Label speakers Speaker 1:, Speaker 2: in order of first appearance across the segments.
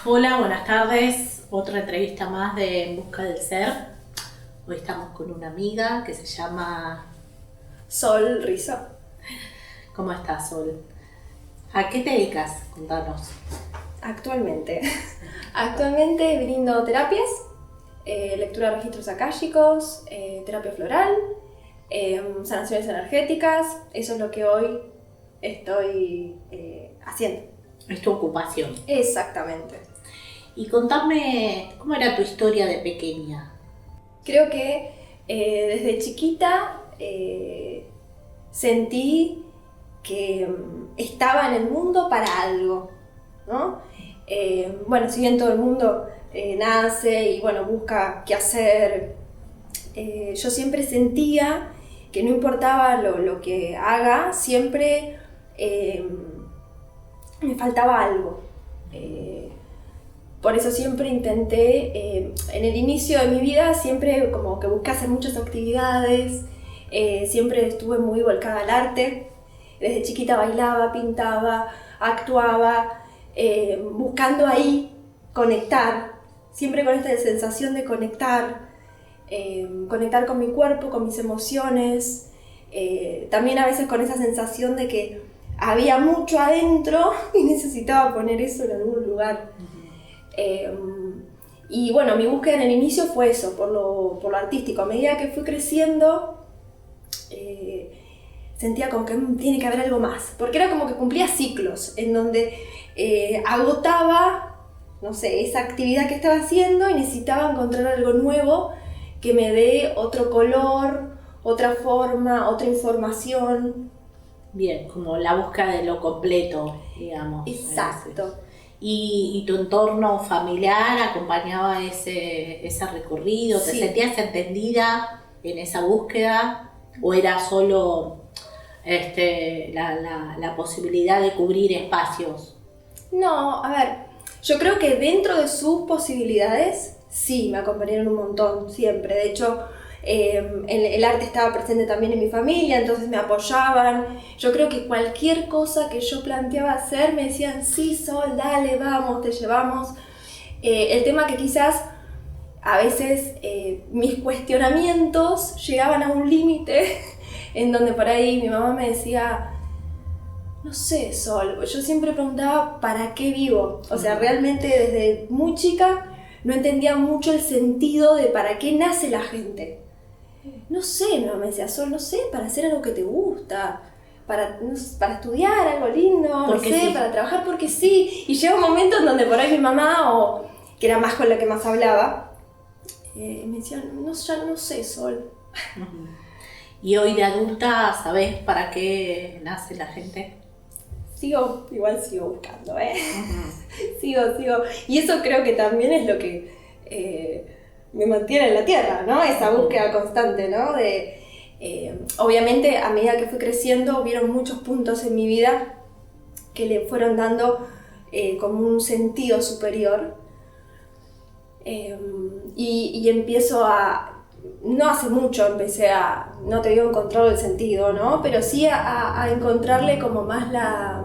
Speaker 1: Hola, buenas tardes. Otra entrevista más de En Busca del Ser. Hoy estamos con una amiga que se llama
Speaker 2: Sol Rizo.
Speaker 1: ¿Cómo estás, Sol? ¿A qué te dedicas? Contanos.
Speaker 2: Actualmente brindo terapias, lectura de registros akáshicos, terapia floral, sanaciones energéticas. Eso es lo que hoy estoy haciendo.
Speaker 1: Es tu ocupación.
Speaker 2: Exactamente.
Speaker 1: Y contame, ¿cómo era tu historia de pequeña?
Speaker 2: Creo que desde chiquita sentí que estaba en el mundo para algo, ¿no? Bueno, si bien todo el mundo nace y bueno, busca qué hacer, yo siempre sentía que no importaba lo que haga, siempre me faltaba algo. Por eso siempre intenté, en el inicio de mi vida, siempre como que busqué hacer muchas actividades, siempre estuve muy volcada al arte. Desde chiquita bailaba, pintaba, actuaba, buscando ahí conectar, siempre con esta sensación de conectar con mi cuerpo, con mis emociones, también a veces con esa sensación de que había mucho adentro y necesitaba poner eso en algún lugar. Y bueno, mi búsqueda en el inicio fue eso, por lo artístico. A medida que fui creciendo, sentía como que tiene que haber algo más, porque era como que cumplía ciclos en donde agotaba, no sé, esa actividad que estaba haciendo y necesitaba encontrar algo nuevo que me dé otro color, otra forma, otra información.
Speaker 1: Bien, como la búsqueda de lo completo, digamos.
Speaker 2: Exacto.
Speaker 1: ¿Y tu entorno familiar acompañaba ese recorrido? ¿Te
Speaker 2: Sí.
Speaker 1: sentías entendida en esa búsqueda? ¿O era solo la posibilidad de cubrir espacios?
Speaker 2: No, a ver, yo creo que dentro de sus posibilidades, sí, me acompañaron un montón, siempre. De hecho, el arte estaba presente también en mi familia, entonces me apoyaban. Yo creo que cualquier cosa que yo planteaba hacer, me decían, sí, Sol, dale, vamos, te llevamos. El tema que quizás a veces mis cuestionamientos llegaban a un límite en donde por ahí mi mamá me decía, no sé, Sol, yo siempre preguntaba ¿para qué vivo? O sea, realmente desde muy chica no entendía mucho el sentido de para qué nace la gente. No sé, mi mamá me decía, Sol, no sé, para hacer algo que te gusta, para estudiar algo lindo, no sé, sí, para trabajar porque sí. Y llega un momento en donde por ahí mi mamá, o que era más con la que más hablaba, me decía, no, ya no sé, Sol.
Speaker 1: Uh-huh. ¿Y hoy de adulta sabés para qué nace la gente?
Speaker 2: Igual sigo buscando, sigo. Y eso creo que también es lo que me mantiene en la tierra, ¿no? Esa búsqueda constante, ¿no? Obviamente, a medida que fui creciendo, hubieron muchos puntos en mi vida que le fueron dando como un sentido superior. Y empiezo no hace mucho empecé no te digo encontrar el sentido, ¿no? Pero sí a encontrarle como más la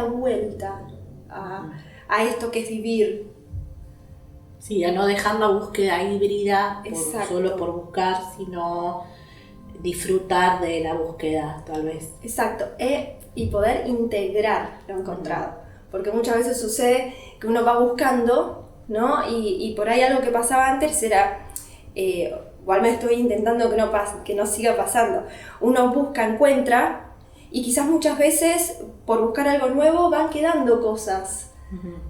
Speaker 2: vuelta a esto que es vivir.
Speaker 1: Sí, a no dejar la búsqueda híbrida solo por buscar, sino disfrutar de la búsqueda, tal vez.
Speaker 2: Exacto, y poder integrar lo encontrado. Porque muchas veces sucede que uno va buscando, ¿no? Y por ahí algo que pasaba antes era, igual me estoy intentando que no siga pasando. Uno busca, encuentra, y quizás muchas veces por buscar algo nuevo van quedando cosas,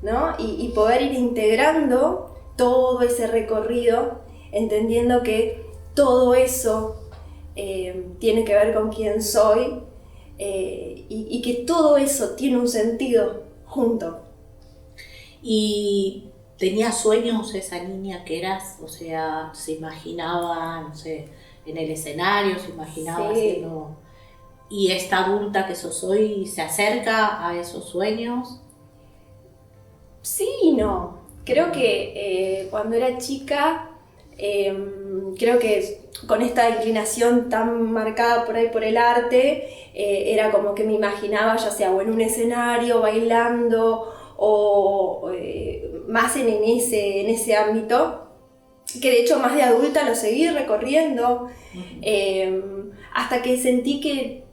Speaker 2: ¿no? Y poder ir integrando todo ese recorrido, entendiendo que todo eso tiene que ver con quién soy, y que todo eso tiene un sentido junto.
Speaker 1: ¿Y tenías sueños esa niña que eras? O sea, ¿se imaginaba, no sé, en el escenario, se imaginaba haciendo? ¿Y esta adulta que sos hoy se acerca a esos sueños?
Speaker 2: Sí y no. Creo que cuando era chica creo que con esta inclinación tan marcada por ahí por el arte, era como que me imaginaba ya sea o en un escenario, bailando, o más en ese ámbito, que de hecho más de adulta lo seguí recorriendo, hasta que sentí que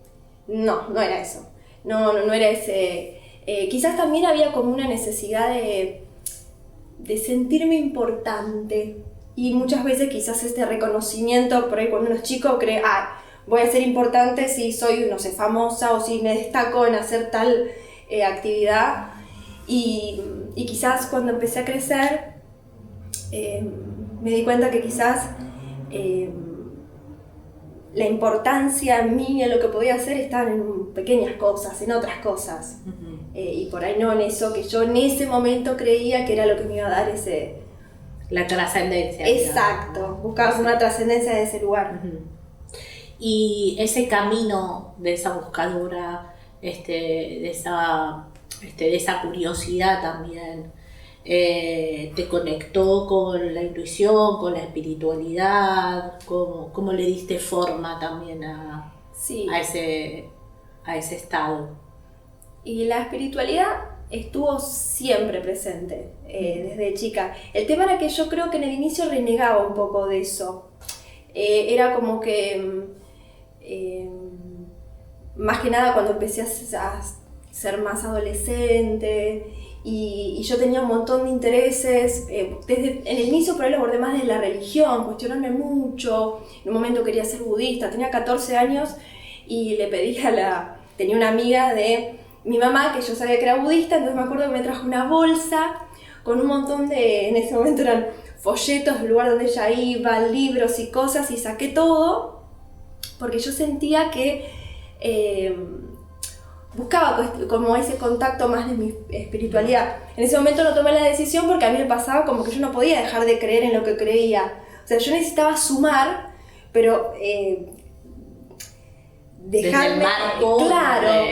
Speaker 2: no era eso, no era ese. Quizás también había como una necesidad de sentirme importante, y muchas veces quizás este reconocimiento, por ahí cuando uno es chico cree, voy a ser importante si soy, no sé, famosa, o si me destaco en hacer tal actividad, y quizás cuando empecé a crecer me di cuenta que quizás la importancia en mí, en lo que podía hacer, estaban en pequeñas cosas, en otras cosas. Y por ahí no en eso que yo en ese momento creía que era lo que me iba a dar ese...
Speaker 1: La trascendencia.
Speaker 2: Exacto, buscabas una trascendencia de ese lugar.
Speaker 1: Y ese camino de esa buscadura, de esa curiosidad también, te conectó con la intuición, con la espiritualidad, ¿cómo le diste forma también a ese estado? Y
Speaker 2: la espiritualidad estuvo siempre presente, desde chica. El tema era que yo creo que en el inicio renegaba un poco de eso. Era como que, más que nada cuando empecé a ser más adolescente, y yo tenía un montón de intereses, en el inicio por ahí lo abordé más de la religión, cuestionarme mucho. En un momento quería ser budista, tenía 14 años y le pedí tenía una amiga de mi mamá que yo sabía que era budista, entonces me acuerdo que me trajo una bolsa con un montón en ese momento eran folletos del lugar donde ella iba, libros y cosas, y saqué todo porque yo sentía que buscaba como ese contacto más de mi espiritualidad. En ese momento no tomé la decisión porque a mí me pasaba como que yo no podía dejar de creer en lo que creía. O sea, yo necesitaba sumar, pero dejarme... Claro,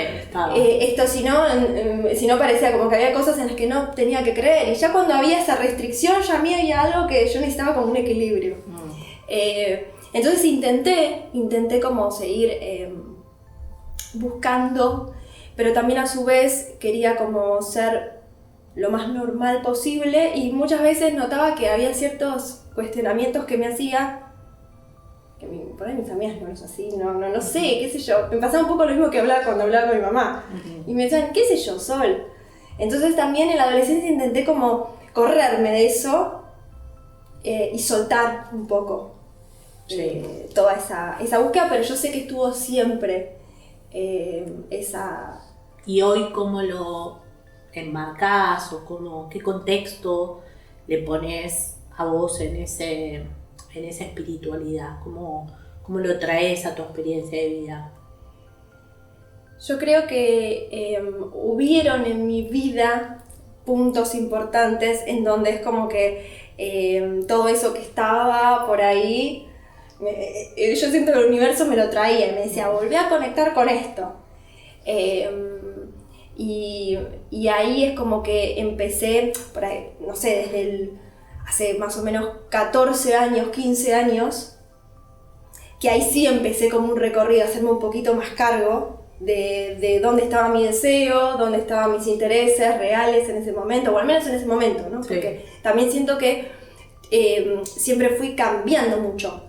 Speaker 2: esto si no parecía como que había cosas en las que no tenía que creer. Y ya cuando había esa restricción, ya a mí había algo que yo necesitaba como un equilibrio. Entonces intenté como seguir buscando, pero también a su vez quería como ser lo más normal posible, y muchas veces notaba que había ciertos cuestionamientos que me hacía, que por ahí mis amigas no es así, no sé, qué sé yo. Me pasaba un poco lo mismo que cuando hablaba con mi mamá. Y me decían, qué sé yo, Sol. Entonces también en la adolescencia intenté como correrme de eso y soltar un poco toda esa búsqueda, pero yo sé que estuvo siempre esa...
Speaker 1: ¿Y hoy cómo lo enmarcás o qué contexto le pones a vos en esa espiritualidad? ¿Cómo lo traes a tu experiencia de vida?
Speaker 2: Yo creo que hubieron en mi vida puntos importantes en donde es como que todo eso que estaba por ahí, yo siento que el universo me lo traía y me decía, volví a conectar con esto. Y ahí es como que empecé, por ahí, no sé, hace más o menos 14 años, 15 años, que ahí sí empecé como un recorrido, a hacerme un poquito más cargo de dónde estaba mi deseo, dónde estaban mis intereses reales en ese momento, o al menos en ese momento, ¿no? Sí. Porque también siento que siempre fui cambiando mucho.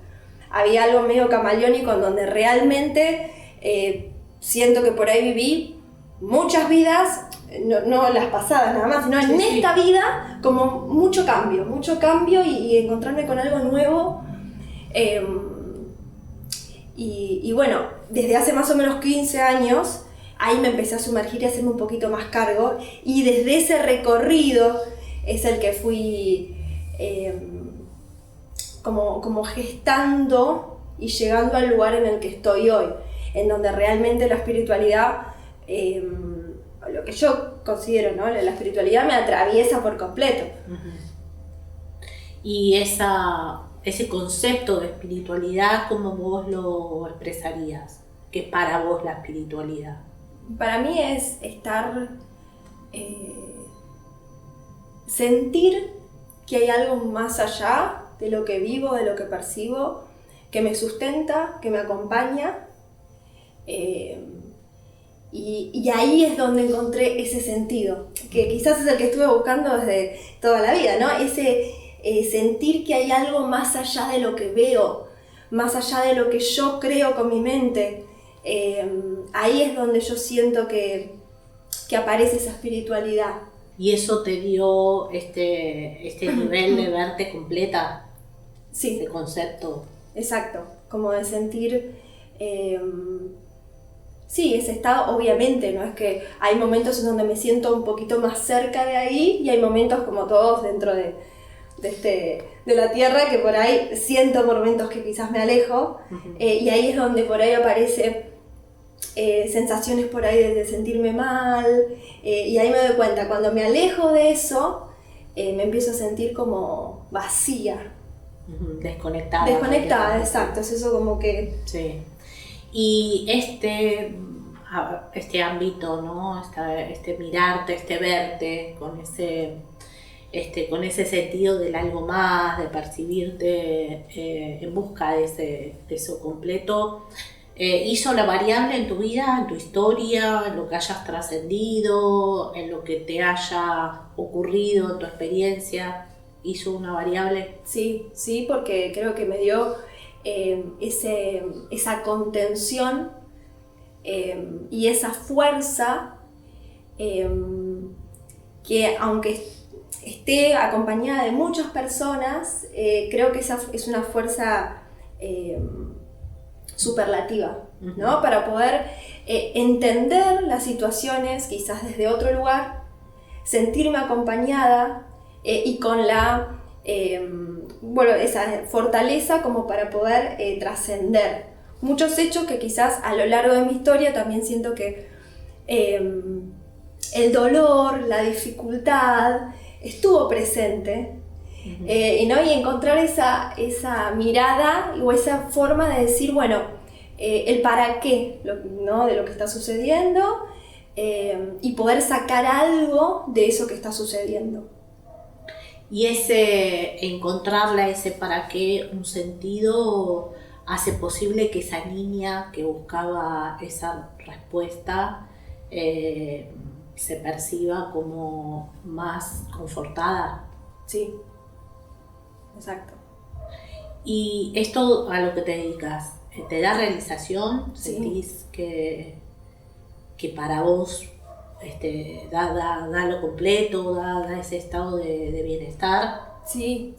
Speaker 2: Había algo medio camaleónico en donde realmente siento que por ahí viví muchas vidas, no las pasadas nada más, sino en esta vida como mucho cambio y encontrarme con algo nuevo. Y bueno, desde hace más o menos 15 años, ahí me empecé a sumergir y a hacerme un poquito más cargo, y desde ese recorrido es el que fui como gestando y llegando al lugar en el que estoy hoy, en donde realmente la espiritualidad, lo que yo considero, ¿no? La espiritualidad me atraviesa por completo.
Speaker 1: Y ese concepto de espiritualidad, ¿cómo vos lo expresarías? ¿Qué es para vos la espiritualidad?
Speaker 2: Para mí es sentir que hay algo más allá de lo que vivo, de lo que percibo, que me sustenta, que me acompaña. Y ahí es donde encontré ese sentido, que quizás es el que estuve buscando desde toda la vida, ¿no? Ese sentir que hay algo más allá de lo que veo, más allá de lo que yo creo con mi mente. Ahí es donde yo siento que aparece esa espiritualidad.
Speaker 1: ¿Y eso te dio este nivel de verte completa?
Speaker 2: Sí.
Speaker 1: Ese concepto.
Speaker 2: Exacto, como de sentir... sí, ese estado, obviamente, no es que hay momentos en donde me siento un poquito más cerca de ahí y hay momentos como todos dentro de la tierra que por ahí siento momentos que quizás me alejo. Uh-huh. Y ahí es donde por ahí aparece sensaciones por ahí de sentirme mal, y ahí me doy cuenta, cuando me alejo de eso, me empiezo a sentir como vacía.
Speaker 1: Uh-huh. Desconectada.
Speaker 2: Desconectada, exacto, es eso como que...
Speaker 1: Sí. Y este ámbito, ¿no? Este mirarte, este verte, con ese sentido del algo más, de percibirte en busca de eso completo, ¿hizo la variable en tu vida, en tu historia, en lo que hayas trascendido, en lo que te haya ocurrido, en tu experiencia? ¿Hizo una variable?
Speaker 2: Sí, porque creo que me dio esa contención y esa fuerza que, aunque esté acompañada de muchas personas, creo que esa es una fuerza superlativa, ¿no? Uh-huh. Para poder entender las situaciones quizás desde otro lugar, sentirme acompañada y con la esa fortaleza como para poder trascender muchos hechos que quizás a lo largo de mi historia también siento que el dolor, la dificultad estuvo presente. Uh-huh. Y encontrar esa mirada o esa forma de decir, bueno, el para qué, ¿no? De lo que está sucediendo, y poder sacar algo de eso que está sucediendo.
Speaker 1: Y encontrarle a ese para qué un sentido hace posible que esa niña que buscaba esa respuesta se perciba como más confortada.
Speaker 2: Sí, exacto.
Speaker 1: ¿Y esto a lo que te dedicas, te da realización?
Speaker 2: Sí.
Speaker 1: ¿Sentís que para vos da lo completo, da ese estado de bienestar?
Speaker 2: Sí,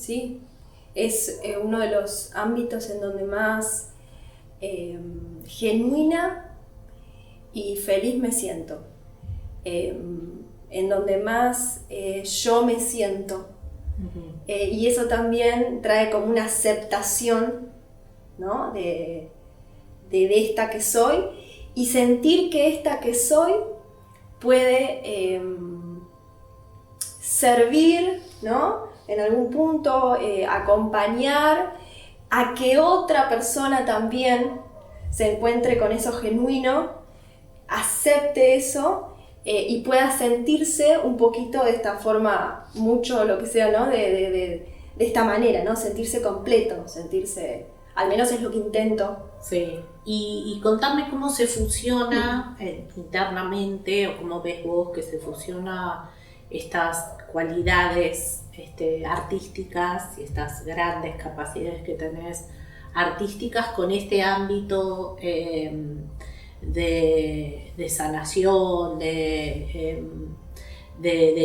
Speaker 2: es uno de los ámbitos en donde más genuina y feliz me siento, en donde más yo me siento. Uh-huh. Y eso también trae como una aceptación, ¿no? de esta que soy, y sentir que esta que soy puede servir, ¿no? En algún punto, acompañar a que otra persona también se encuentre con eso genuino, acepte eso, y pueda sentirse un poquito de esta forma, mucho lo que sea, ¿no? De esta manera, ¿no? Sentirse completo, sentirse, al menos es lo que intento.
Speaker 1: Sí, y contame cómo se fusiona internamente, o cómo ves vos que se fusiona estas cualidades artísticas y estas grandes capacidades que tenés artísticas con este ámbito de sanación, de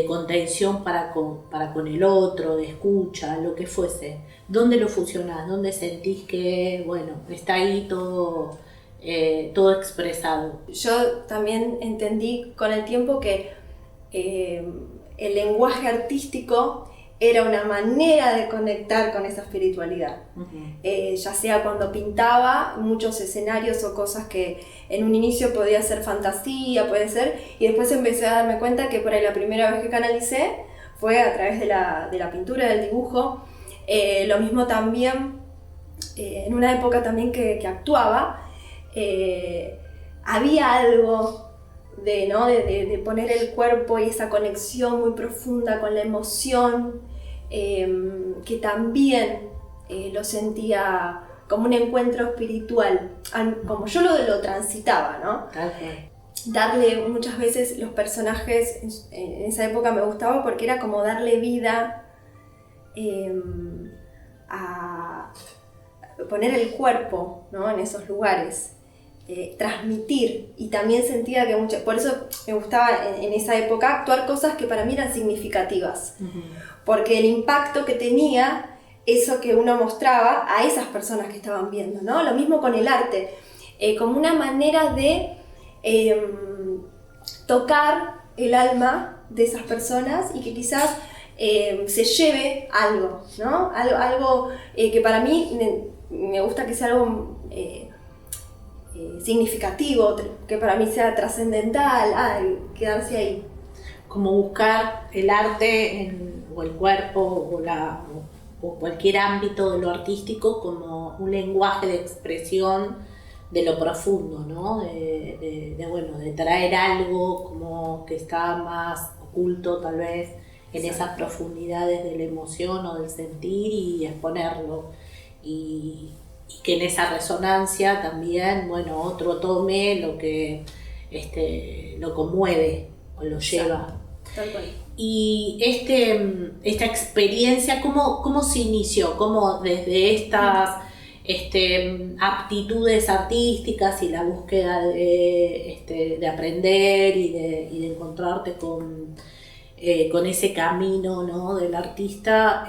Speaker 1: contención para con el otro, de escucha, lo que fuese. ¿Dónde lo fusionás? ¿Dónde sentís que, bueno, está ahí todo expresado?
Speaker 2: Yo también entendí con el tiempo que el lenguaje artístico era una manera de conectar con esa espiritualidad. Uh-huh. Ya sea cuando pintaba muchos escenarios o cosas que en un inicio podía ser fantasía, puede ser, y después empecé a darme cuenta que por ahí la primera vez que canalicé fue a través de la pintura, del dibujo. Lo mismo también, en una época también que actuaba, había algo de poner el cuerpo y esa conexión muy profunda con la emoción, que también lo sentía como un encuentro espiritual, como yo lo transitaba, ¿no?
Speaker 1: Okay.
Speaker 2: Darle muchas veces los personajes, en esa época me gustaba porque era como darle vida a poner el cuerpo, ¿no? En esos lugares. Transmitir, y también sentía que por eso me gustaba en esa época actuar cosas que para mí eran significativas, porque el impacto que tenía eso que uno mostraba a esas personas que estaban viendo, ¿no? Lo mismo con el arte, como una manera de tocar el alma de esas personas y que quizás se lleve algo, ¿no? Algo que para mí me gusta que sea algo significativo, que para mí sea trascendental, quedarse ahí.
Speaker 1: Como buscar el arte o el cuerpo o cualquier ámbito de lo artístico como un lenguaje de expresión de lo profundo, ¿no? De traer algo como que está más oculto tal vez en esas profundidades de la emoción o del sentir y exponerlo. Y que en esa resonancia también, bueno, otro tome lo que lo conmueve o lo lleva.
Speaker 2: Tal cual.
Speaker 1: Y esta experiencia, ¿cómo se inició? ¿Cómo desde estas aptitudes artísticas y la búsqueda de aprender y de encontrarte con ese camino, ¿no? Del artista,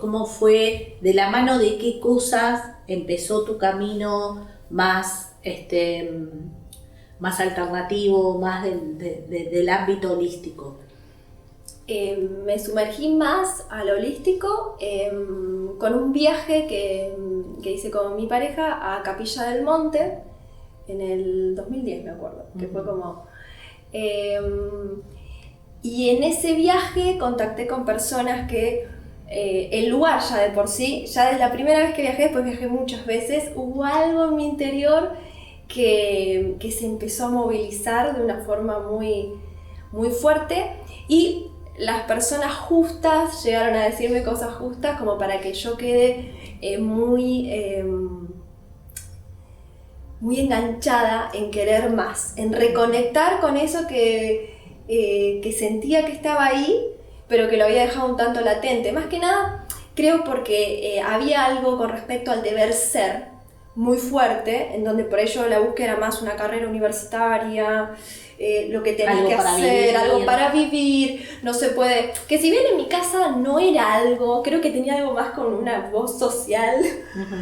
Speaker 1: ¿cómo fue, de la mano de qué cosas empezó tu camino más alternativo, más del ámbito holístico?
Speaker 2: Me sumergí más al holístico con un viaje que hice con mi pareja a Capilla del Monte en el 2010, me acuerdo, que fue como... y en ese viaje contacté con personas que el lugar ya de por sí, ya desde la primera vez que viajé, después viajé muchas veces, hubo algo en mi interior que se empezó a movilizar de una forma muy, muy fuerte, y las personas justas llegaron a decirme cosas justas como para que yo quede muy enganchada en querer más, en reconectar con eso que sentía que estaba ahí, pero que lo había dejado un tanto latente. Más que nada, creo porque había algo con respecto al deber ser muy fuerte, en donde por ello la búsqueda era más una carrera universitaria, lo que tenía que hacer, algo para vivir, no se puede... Que si bien en mi casa no era algo, creo que tenía algo más con una voz social,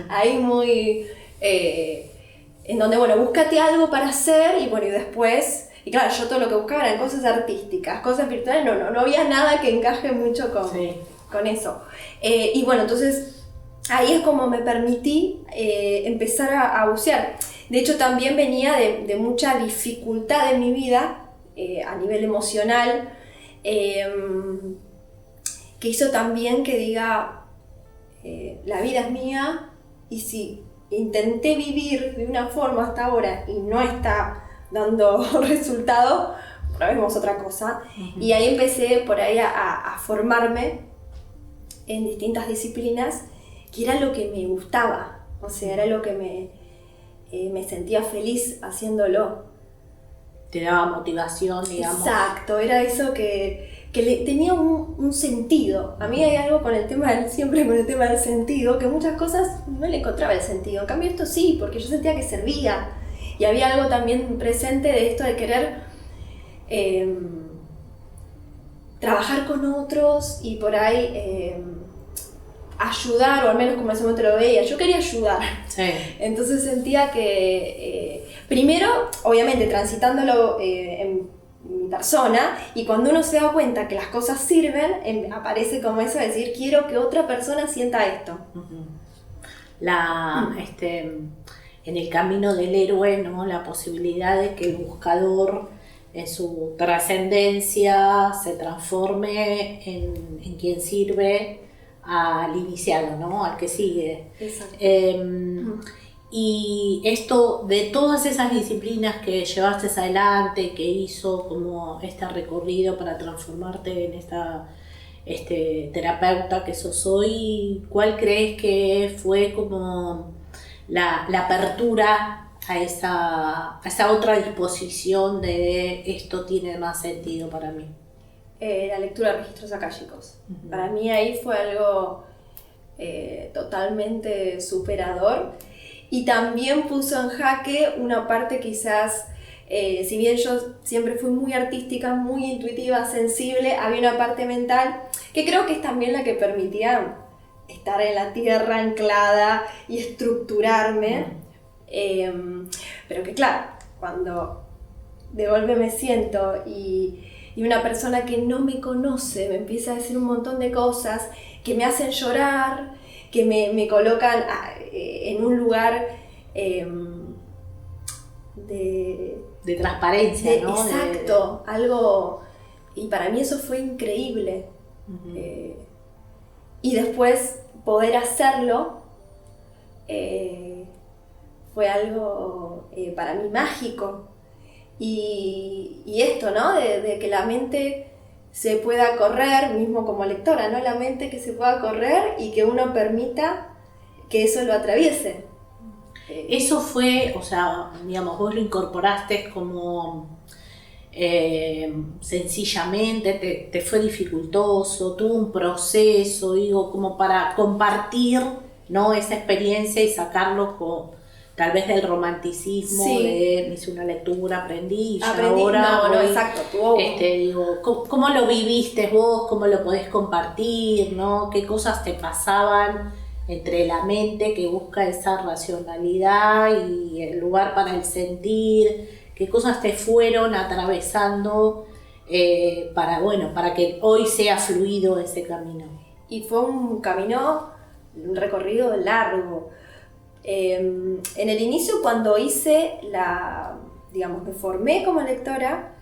Speaker 2: ahí muy... en donde, bueno, búscate algo para hacer y bueno, y después... Y claro, yo todo lo que buscaba eran cosas artísticas, cosas virtuales, no había nada que encaje mucho con eso. Y bueno, entonces ahí es como me permití empezar a bucear. De hecho, también venía de mucha dificultad en mi vida, a nivel emocional, que hizo también que diga, la vida es mía, y si intenté vivir de una forma hasta ahora y no está dando resultado, probemos otra cosa. Y ahí empecé por ahí a formarme en distintas disciplinas, que era lo que me gustaba, o sea, era lo que me sentía feliz haciéndolo.
Speaker 1: Te daba motivación, digamos.
Speaker 2: Exacto, era eso que tenía un sentido. A mí hay algo con el tema siempre con el tema del sentido, que muchas cosas no le encontraba el sentido. En cambio esto sí, porque yo sentía que servía. Y había algo también presente de esto de querer trabajar con otros y por ahí ayudar, o al menos como en ese momento lo veía, yo quería ayudar.
Speaker 1: Sí.
Speaker 2: Entonces sentía que, primero, obviamente transitándolo en mi persona, y cuando uno se da cuenta que las cosas sirven, aparece como eso de decir, quiero que otra persona sienta esto.
Speaker 1: En el camino del héroe, ¿no? La posibilidad de que el buscador en su trascendencia se transforme en quien sirve al iniciado, ¿no? Al que sigue.
Speaker 2: Exacto.
Speaker 1: Y esto, de todas esas disciplinas que llevaste adelante, que hizo como este recorrido para transformarte en esta terapeuta que sos hoy, ¿cuál crees que fue como la apertura a esa otra disposición de esto tiene más sentido para mí?
Speaker 2: La lectura de registros akáshicos. Para mí ahí fue algo totalmente superador, y también puso en jaque una parte quizás, si bien yo siempre fui muy artística, muy intuitiva, sensible, había una parte mental que creo que es también la que permitía estar en la tierra anclada y estructurarme, pero que claro, cuando de golpe me siento y una persona que no me conoce me empieza a decir un montón de cosas que me hacen llorar, que me colocan en un lugar
Speaker 1: de transparencia, ¿no?
Speaker 2: Exacto, algo, y para mí eso fue increíble. Y después poder hacerlo fue algo para mí mágico. Y esto, ¿no? De que la mente se pueda correr, mismo como lectora, ¿no? La mente que se pueda correr y que uno permita que eso lo atraviese.
Speaker 1: Eso fue, o sea, digamos, vos lo incorporaste como sencillamente, te fue dificultoso, tuvo un proceso, digo, como para compartir, ¿no? Esa experiencia y sacarlo tal vez del romanticismo,
Speaker 2: sí.
Speaker 1: de hice una lectura, aprendí y ahora
Speaker 2: no, exacto, tuvo...
Speaker 1: digo, ¿cómo lo viviste vos? ¿Cómo lo podés compartir? ¿No? ¿Qué cosas te pasaban entre la mente que busca esa racionalidad y el lugar para el sentir? ¿Qué cosas te fueron atravesando para que hoy sea fluido ese camino?
Speaker 2: Y fue un camino, un recorrido largo. En el inicio, cuando me formé como lectora,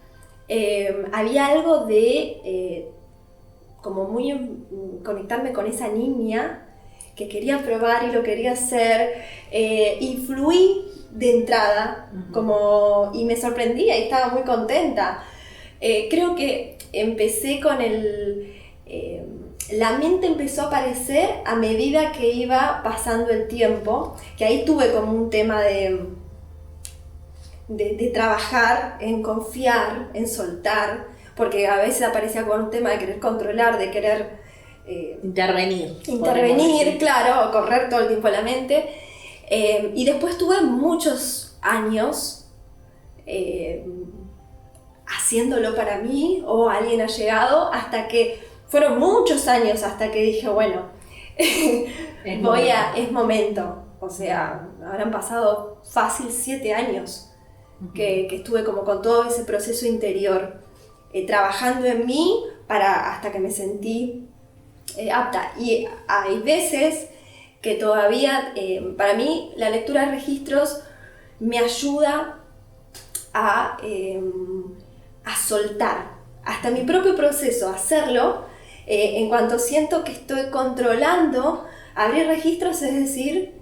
Speaker 2: había algo de como muy conectarme con esa niña que quería probar y lo quería hacer, y fluí de entrada, y me sorprendía y estaba muy contenta. Creo que empecé con la mente empezó a aparecer a medida que iba pasando el tiempo, que ahí tuve como un tema de trabajar, en confiar, en soltar, porque a veces aparecía con un tema de querer controlar, de querer intervenir, claro, correr todo el tiempo la mente. Y después tuve muchos años haciéndolo para mí, o alguien ha llegado, hasta que fueron muchos años hasta que dije, bueno, es momento. O sea, habrán pasado fácil 7 años que estuve como con todo ese proceso interior, trabajando en mí hasta que me sentí apta. Y hay veces que todavía, para mí, la lectura de registros me ayuda a soltar. Hasta mi propio proceso, hacerlo, en cuanto siento que estoy controlando, abrir registros, es decir,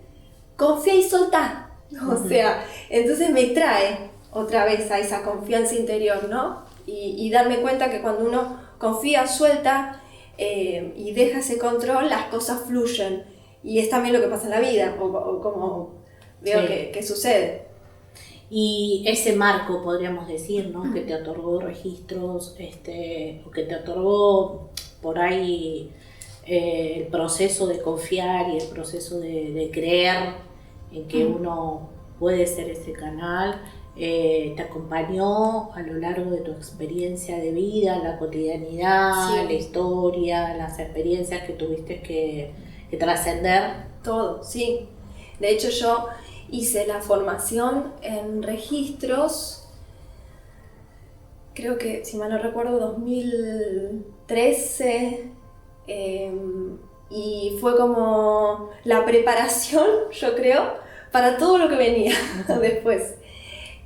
Speaker 2: confía y soltá. O sea, entonces me trae otra vez a esa confianza interior, ¿no? Y darme cuenta que cuando uno confía, suelta y deja ese control, las cosas fluyen. Y es también lo que pasa en la vida, o como veo que sucede.
Speaker 1: Y ese marco, podríamos decir, ¿no? Que te otorgó registros, o que te otorgó por ahí el proceso de confiar y el proceso de creer en que uno puede ser ese canal, te acompañó a lo largo de tu experiencia de vida, la cotidianidad, la historia, las experiencias que tuviste que trascender.
Speaker 2: Todo, sí. De hecho, yo hice la formación en registros, creo que, si mal no recuerdo, 2013, y fue como la preparación, yo creo, para todo lo que venía después.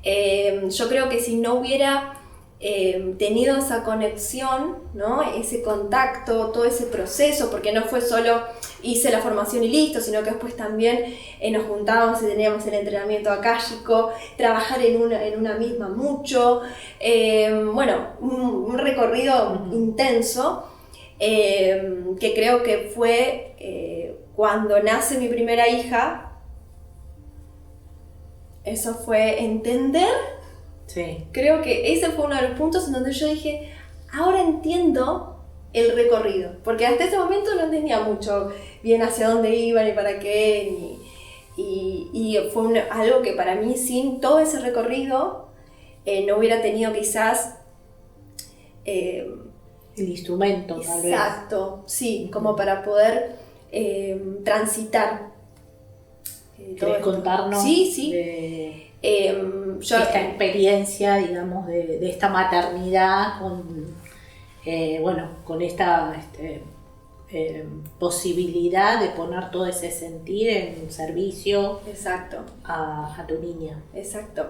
Speaker 2: Yo creo que si no hubiera tenido esa conexión, ¿no? Ese contacto, todo ese proceso, porque no fue solo hice la formación y listo, sino que después también nos juntábamos y teníamos el entrenamiento akáshico, trabajar en una misma mucho, un recorrido intenso. que creo que fue cuando nace mi primera hija. Eso fue entender.
Speaker 1: Sí.
Speaker 2: Creo que ese fue uno de los puntos en donde yo dije, ahora entiendo el recorrido, porque hasta ese momento no entendía mucho bien hacia dónde iba ni para qué, y fue algo que para mí, sin todo ese recorrido, no hubiera tenido quizás
Speaker 1: el instrumento, tal vez.
Speaker 2: Exacto, sí, como para poder transitar
Speaker 1: ¿Querés contarnos
Speaker 2: sí.
Speaker 1: de
Speaker 2: Yo,
Speaker 1: esta experiencia, digamos, de esta maternidad con esta posibilidad de poner todo ese sentir en servicio
Speaker 2: exacto.
Speaker 1: a tu niña?
Speaker 2: Exacto.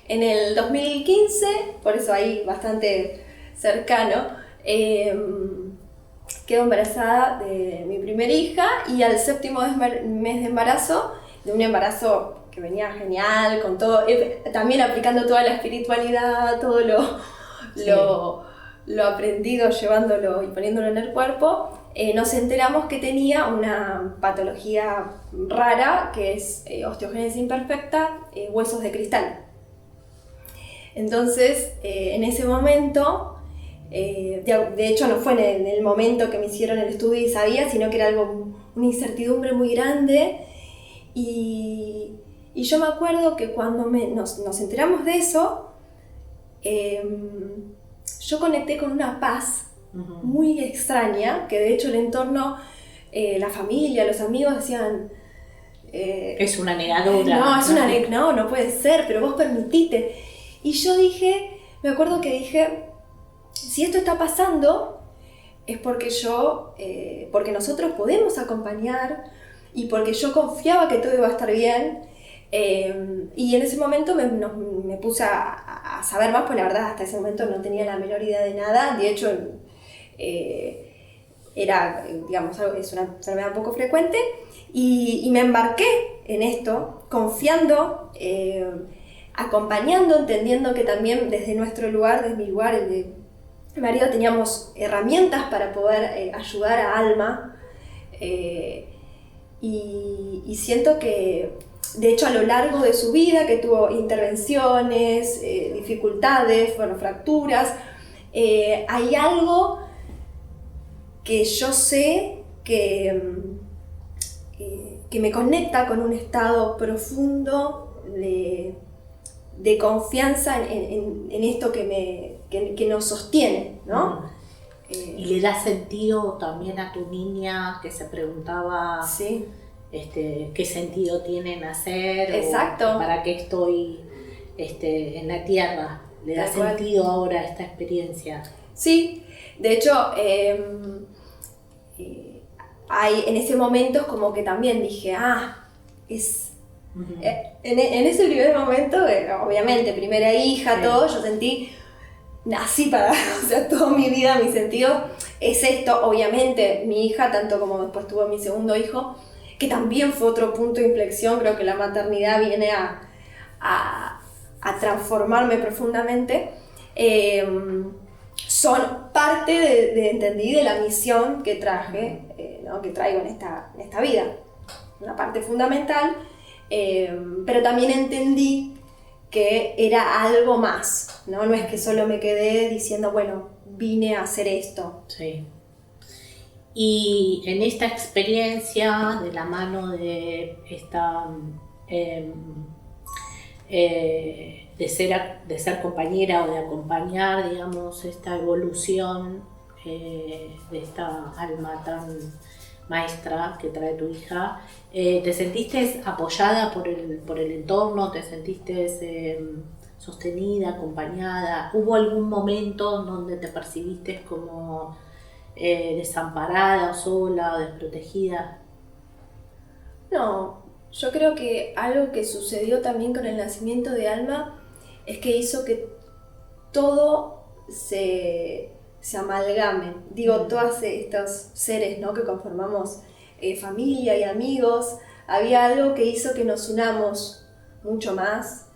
Speaker 2: En el 2015, por eso ahí bastante cercano, quedo embarazada de mi primera hija, y al 7º mes de embarazo, de un embarazo que venía genial, con todo, también aplicando toda la espiritualidad, todo lo aprendido, llevándolo y poniéndolo en el cuerpo, nos enteramos que tenía una patología rara, que es osteogénesis imperfecta, huesos de cristal. Entonces, en ese momento, de hecho no fue en el momento que me hicieron el estudio y sabía, sino que era una incertidumbre muy grande, y yo me acuerdo que cuando nos enteramos de eso, yo conecté con una paz muy extraña, que de hecho el entorno, la familia, los amigos decían...
Speaker 1: es una negadora.
Speaker 2: No puede ser, pero vos permitite. Y yo me acuerdo que dije, si esto está pasando, es porque porque nosotros podemos acompañar, y porque yo confiaba que todo iba a estar bien. Y en ese momento me puse a saber más, pues la verdad hasta ese momento no tenía la menor idea de nada. De hecho, era, digamos, es una enfermedad poco frecuente, y me embarqué en esto, confiando, acompañando, entendiendo que también desde nuestro lugar, desde mi lugar, el de mi marido, teníamos herramientas para poder ayudar a Alma, y siento que, de hecho, a lo largo de su vida, que tuvo intervenciones, dificultades, fracturas, hay algo que yo sé que me conecta con un estado profundo de confianza en esto que nos sostiene, ¿no?
Speaker 1: ¿Y le da sentido también a tu niña, que se preguntaba
Speaker 2: sí.
Speaker 1: Qué sentido tiene nacer?
Speaker 2: Exacto.
Speaker 1: O ¿para qué estoy en la tierra? ¿Le da sentido ahora esta experiencia?
Speaker 2: Sí, de hecho, hay en ese momento como que también dije, es... En ese primer momento, obviamente, primera hija, sí. Todo, yo sentí, nací para, o sea, toda mi vida, mi sentido es esto. Obviamente, mi hija, tanto como después tuvo mi segundo hijo, que también fue otro punto de inflexión. Creo que la maternidad viene a transformarme profundamente. Son parte entendí, de la misión que traje, ¿no? Que traigo en esta vida. Una parte fundamental, pero también entendí que era algo más, ¿no? No es que solo me quedé diciendo, bueno, vine a hacer esto.
Speaker 1: Sí. Y en esta experiencia, de la mano de esta... de ser compañera o de acompañar, digamos, esta evolución de esta alma tan maestra que trae tu hija, ¿te sentiste apoyada por el entorno? ¿Te sentiste sostenida, acompañada? ¿Hubo algún momento donde te percibiste como desamparada, sola o desprotegida?
Speaker 2: No, yo creo que algo que sucedió también con el nacimiento de Alma es que hizo que todo se amalgame. Digo, todos estos seres, ¿no? Que conformamos familia y amigos, había algo que hizo que nos unamos mucho más,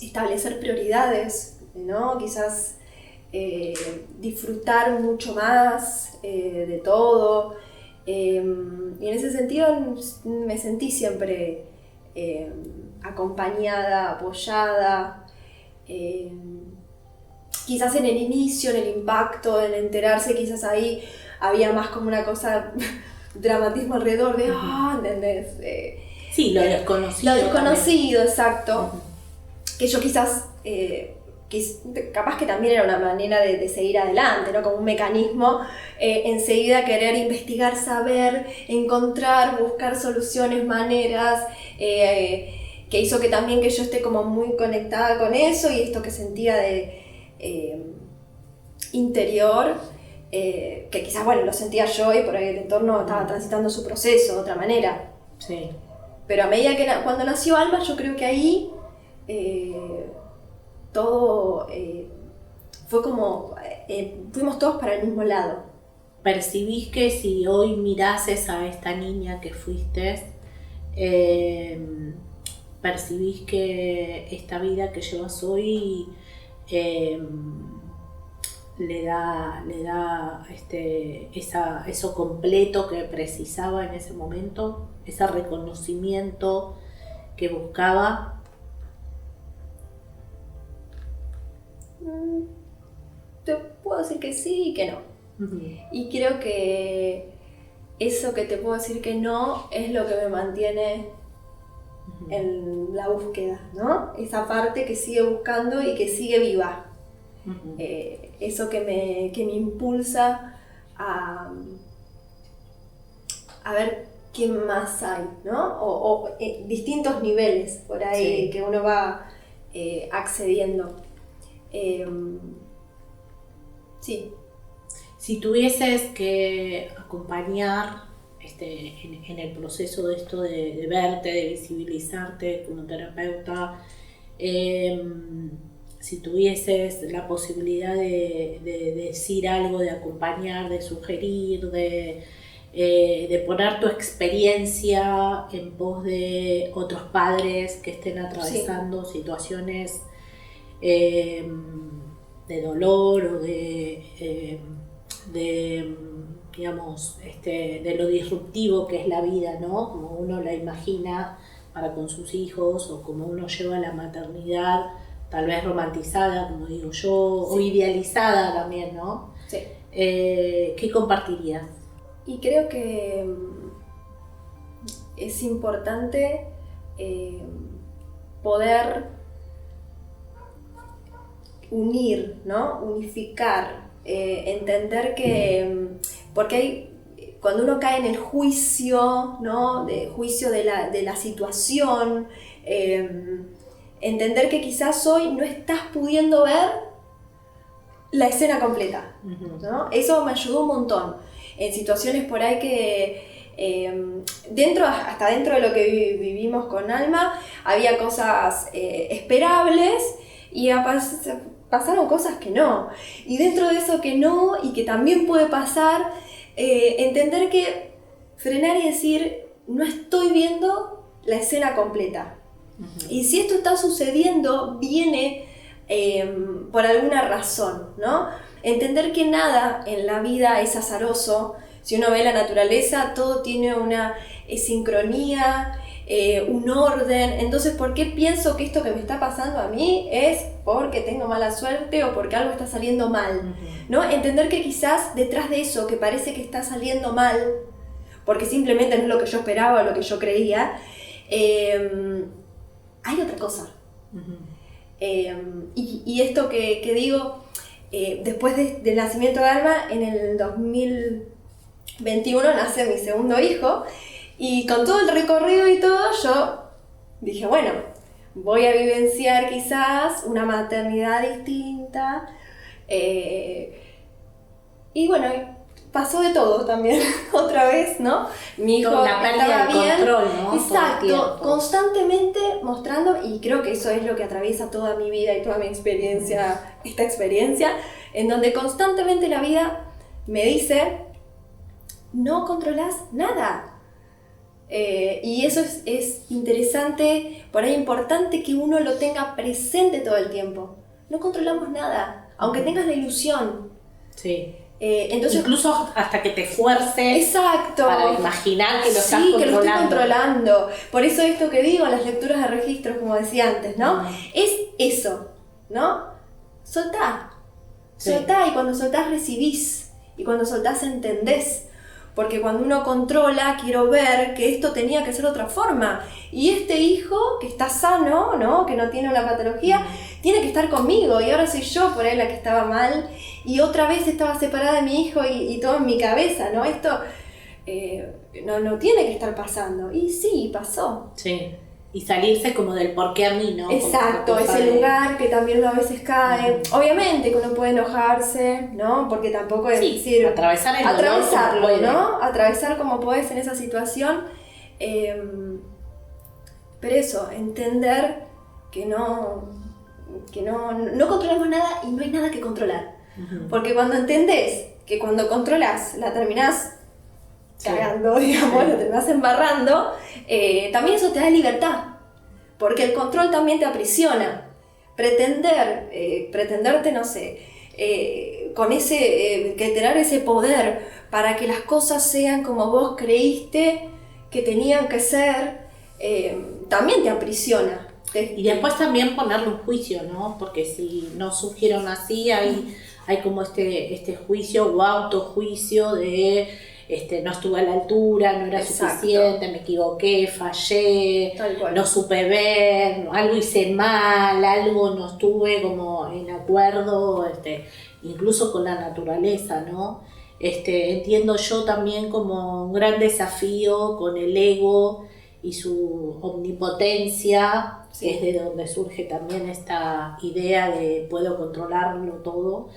Speaker 2: establecer prioridades, ¿no? Quizás disfrutar mucho más de todo. Y en ese sentido me sentí siempre acompañada, apoyada. Quizás en el inicio, en el impacto, en enterarse, quizás ahí había más como una cosa, dramatismo alrededor de, ¿entendés?
Speaker 1: Sí, lo desconocido.
Speaker 2: Lo desconocido, también. Exacto.
Speaker 1: Uh-huh.
Speaker 2: Que yo quizás, capaz que también era una manera de seguir adelante, ¿no? Como un mecanismo, enseguida querer investigar, saber, encontrar, buscar soluciones, maneras, que hizo que también que yo esté como muy conectada con eso y esto que sentía de interior, que quizás, bueno, lo sentía yo y por ahí el entorno estaba transitando su proceso de otra manera.
Speaker 1: Sí.
Speaker 2: Pero a medida que cuando nació Alma, yo creo que ahí todo fue como, fuimos todos para el mismo lado.
Speaker 1: ¿Percibís que si hoy mirases a esta niña que fuiste, percibís que esta vida que llevas hoy le da eso completo que precisaba en ese momento, ese reconocimiento que buscaba?
Speaker 2: Te puedo decir que sí y que no. Uh-huh. Y creo que eso que te puedo decir que no es lo que me mantiene uh-huh. en la búsqueda, ¿no? Esa parte que sigue buscando y que sigue viva. Uh-huh. Eso que me impulsa a ver qué más hay, ¿no? O distintos niveles por ahí sí. que uno va accediendo. Sí.
Speaker 1: Si tuvieses que acompañar en el proceso de esto de verte, de visibilizarte como terapeuta, si tuvieses la posibilidad de decir algo, de acompañar, de sugerir, de poner tu experiencia en pos de otros padres que estén atravesando sí. situaciones de dolor o digamos, de lo disruptivo que es la vida, ¿no? Como uno la imagina para con sus hijos, o como uno lleva la maternidad, tal vez romantizada, como digo yo, sí. o idealizada también, ¿no?
Speaker 2: Sí.
Speaker 1: ¿Qué compartirías?
Speaker 2: Y creo que es importante poder unir, ¿no? Unificar, entender que, porque cuando uno cae en el juicio, ¿no? Juicio de la situación, entender que quizás hoy no estás pudiendo ver la escena completa, ¿no? Eso me ayudó un montón en situaciones por ahí que hasta dentro de lo que vivimos con Alma había cosas esperables y pasaron cosas que no, y dentro de eso que no y que también puede pasar, entender que frenar y decir no estoy viendo la escena completa. Uh-huh. Y si esto está sucediendo viene por alguna razón, ¿no? Entender que nada en la vida es azaroso. Si uno ve la naturaleza, todo tiene una sincronía, un orden. Entonces, ¿por qué pienso que esto que me está pasando a mí es porque tengo mala suerte o porque algo está saliendo mal? Uh-huh. ¿No? Entender que quizás detrás de eso que parece que está saliendo mal, porque simplemente no es lo que yo esperaba o lo que yo creía, hay otra cosa. Uh-huh. Y esto que digo, después del nacimiento de Alma, en el 2021 nace mi segundo hijo, y con todo el recorrido y todo, yo dije, bueno, voy a vivenciar quizás una maternidad distinta, y bueno, pasó de todo también, otra vez, ¿no? Mi hijo
Speaker 1: la pérdida de control, ¿no?
Speaker 2: Exacto, constantemente mostrando, y creo que eso es lo que atraviesa toda mi vida y toda mi experiencia, esta experiencia, en donde constantemente la vida me dice, no controlas nada. Y eso es interesante, por ahí importante que uno lo tenga presente todo el tiempo. no controlamos nada, aunque tengas la ilusión.
Speaker 1: Sí.
Speaker 2: Entonces,
Speaker 1: incluso hasta que te esfuerces.
Speaker 2: Exacto.
Speaker 1: Para imaginar que lo estás controlando.
Speaker 2: Sí, que lo estoy controlando. Por eso esto que digo, las lecturas de registros, como decía antes, ¿no? Es eso, ¿no? Soltá.
Speaker 1: Sí.
Speaker 2: Soltá, y cuando soltás recibís, y cuando soltás entendés. Porque cuando uno controla, quiero ver que esto tenía que ser otra forma. Y este hijo, que está sano, ¿no? Que no tiene una patología, tiene que estar conmigo. Y ahora soy yo por ahí la que estaba mal. Y otra vez estaba separada de mi hijo y todo en mi cabeza, ¿no? Esto no tiene que estar pasando. Y sí, pasó.
Speaker 1: Sí. Y salirse como del por qué a mí, ¿no?
Speaker 2: Exacto, ese lugar que también uno a veces cae. Obviamente que uno puede enojarse, ¿no? Porque tampoco es decir... atravesarlo, ¿no? Atravesar como podés en esa situación. Pero eso, entender que no controlamos nada y no hay nada que controlar. Porque cuando entendés que cuando controlás la terminás cagando, digamos, lo terminás embarrando, también eso te da libertad, porque el control también te aprisiona. Pretenderte, no sé, con ese, que tener ese poder para que las cosas sean como vos creíste que tenían que ser, también te aprisiona.
Speaker 1: Y después también ponerle un juicio, ¿no? Porque si no surgieron así, hay como este juicio o autojuicio de no estuve a la altura, no era suficiente, me equivoqué, fallé, no supe ver, algo hice mal, algo no estuve como en acuerdo, incluso con la naturaleza, ¿no? Entiendo yo también como un gran desafío con el ego y su omnipotencia, que es de donde surge también esta idea de puedo controlarlo todo.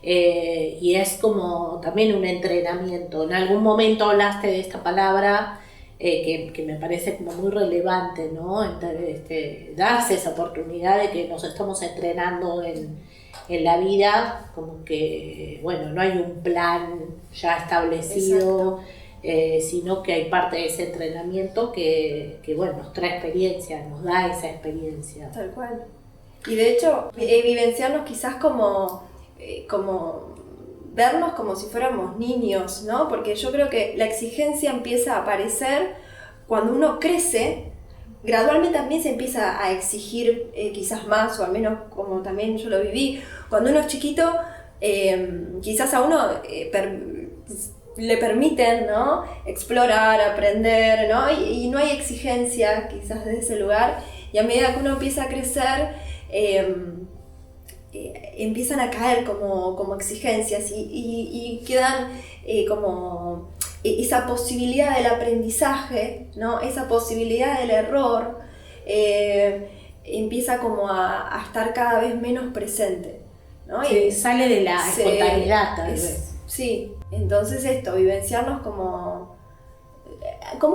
Speaker 1: Y es como también un entrenamiento. En algún momento hablaste de esta palabra que me parece como muy relevante, ¿no? Darse esa oportunidad de que nos estamos entrenando en la vida, como que, bueno, no hay un plan ya establecido, sino que hay parte de ese entrenamiento que bueno, nos trae experiencia, nos da esa experiencia.
Speaker 2: Tal cual. Y de hecho, vivenciarnos quizás como vernos como si fuéramos niños, ¿no? Porque yo creo que la exigencia empieza a aparecer cuando uno crece, gradualmente también se empieza a exigir quizás más, o al menos como también yo lo viví. Cuando uno es chiquito, quizás a uno le permiten, ¿no? Explorar, aprender, ¿no? Y no hay exigencia quizás desde ese lugar, y a medida que uno empieza a crecer, empiezan a caer como exigencias y quedan como esa posibilidad del aprendizaje, ¿no? Esa posibilidad del error empieza como a estar cada vez menos presente, ¿no?
Speaker 1: Sí, sale de la espontaneidad tal vez.
Speaker 2: Sí, entonces vivenciarnos como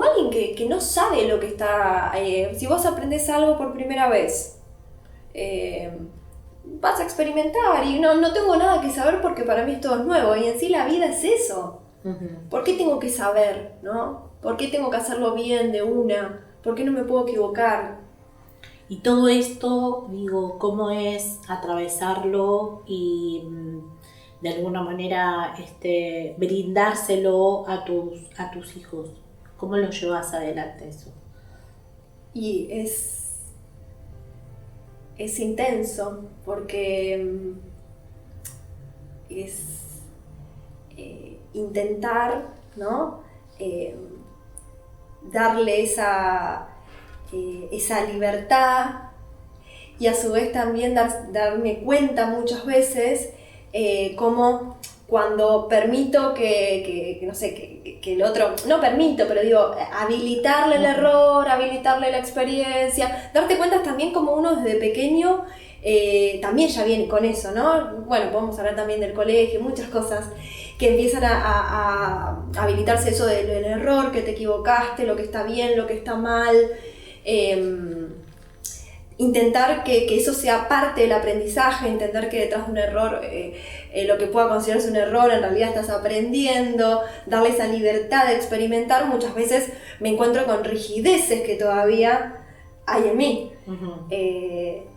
Speaker 2: alguien que no sabe lo que está... si vos aprendés algo por primera vez, vas a experimentar y no tengo nada que saber porque para mí todo es nuevo, y en sí la vida es eso. ¿Por qué tengo que saber, no? ¿Por qué tengo que hacerlo bien de una? ¿Por qué no me puedo equivocar?
Speaker 1: Y todo esto, digo, ¿cómo es atravesarlo y de alguna manera brindárselo a tus hijos? ¿Cómo lo llevas adelante eso?
Speaker 2: Y es intenso, porque es intentar, ¿no? Darle esa libertad, y a su vez también darme cuenta muchas veces como cuando permito que no sé, que el otro, no permito, pero digo, habilitarle el error, habilitarle la experiencia, darte cuenta también como uno desde pequeño también ya viene con eso, ¿no? Bueno, podemos hablar también del colegio, muchas cosas que empiezan a habilitarse eso del error, que te equivocaste, lo que está bien, lo que está mal. Intentar que eso sea parte del aprendizaje, entender que detrás de un error, lo que pueda considerarse un error, en realidad estás aprendiendo, darle esa libertad de experimentar. Muchas veces me encuentro con rigideces que todavía hay en mí.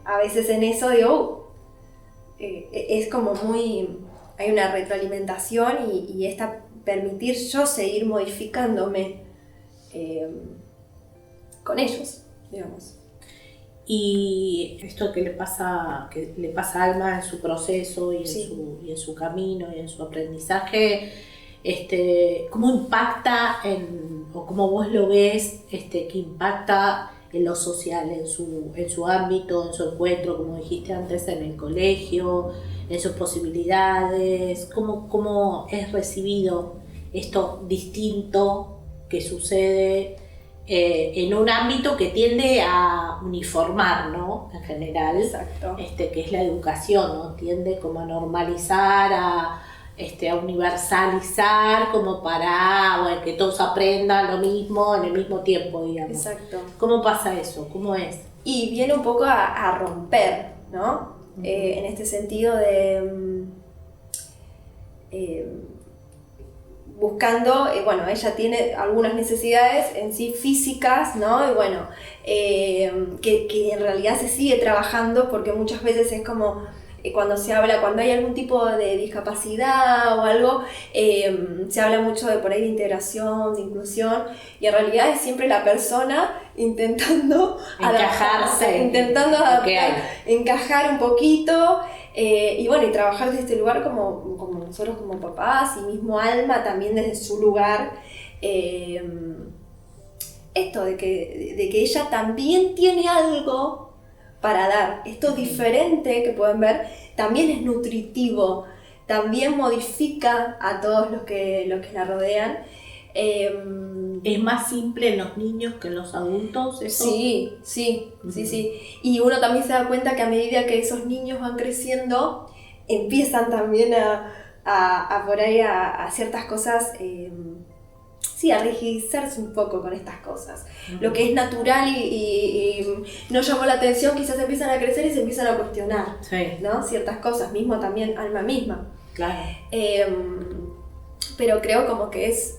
Speaker 2: A veces en eso digo, es como muy, hay una retroalimentación y esta permitir yo seguir modificándome con ellos, digamos.
Speaker 1: Y esto que le pasa a Alma en su proceso y en su camino y en su aprendizaje, ¿cómo impacta o cómo vos lo ves que impacta en lo social, en su ámbito, en su encuentro, como dijiste antes, en el colegio, en sus posibilidades? ¿Cómo es recibido esto distinto que sucede en un ámbito que tiende a uniformar, ¿no? En general,
Speaker 2: exacto,
Speaker 1: que es la educación, ¿no? Tiende como a normalizar, a universalizar, como para que todos aprendan lo mismo en el mismo tiempo, digamos.
Speaker 2: exacto.
Speaker 1: ¿Cómo pasa eso? ¿Cómo es?
Speaker 2: Y viene un poco a romper, ¿no? En este sentido de buscando, bueno, ella tiene algunas necesidades en sí físicas, ¿no? Y bueno, que en realidad se sigue trabajando porque muchas veces es como cuando se habla, cuando hay algún tipo de discapacidad o algo, se habla mucho de por ahí de integración, de inclusión, y en realidad es siempre la persona intentando
Speaker 1: encajarse,
Speaker 2: intentando encajar un poquito, y bueno, y trabajar desde este lugar como nosotros como papás, y mismo Alma también desde su lugar, esto de que ella también tiene algo para dar. Esto diferente que pueden ver también es nutritivo, también modifica a todos los que la rodean.
Speaker 1: ¿Es más simple en los niños que en los adultos eso?
Speaker 2: Sí. Y uno también se da cuenta que a medida que esos niños van creciendo, empiezan también a por ahí a ciertas cosas, a rigidizarse un poco con estas cosas. Lo que es natural y no llamó la atención, quizás empiezan a crecer y se empiezan a cuestionar, ¿no? Ciertas cosas, mismo también Alma misma.
Speaker 1: Claro.
Speaker 2: Pero creo como que es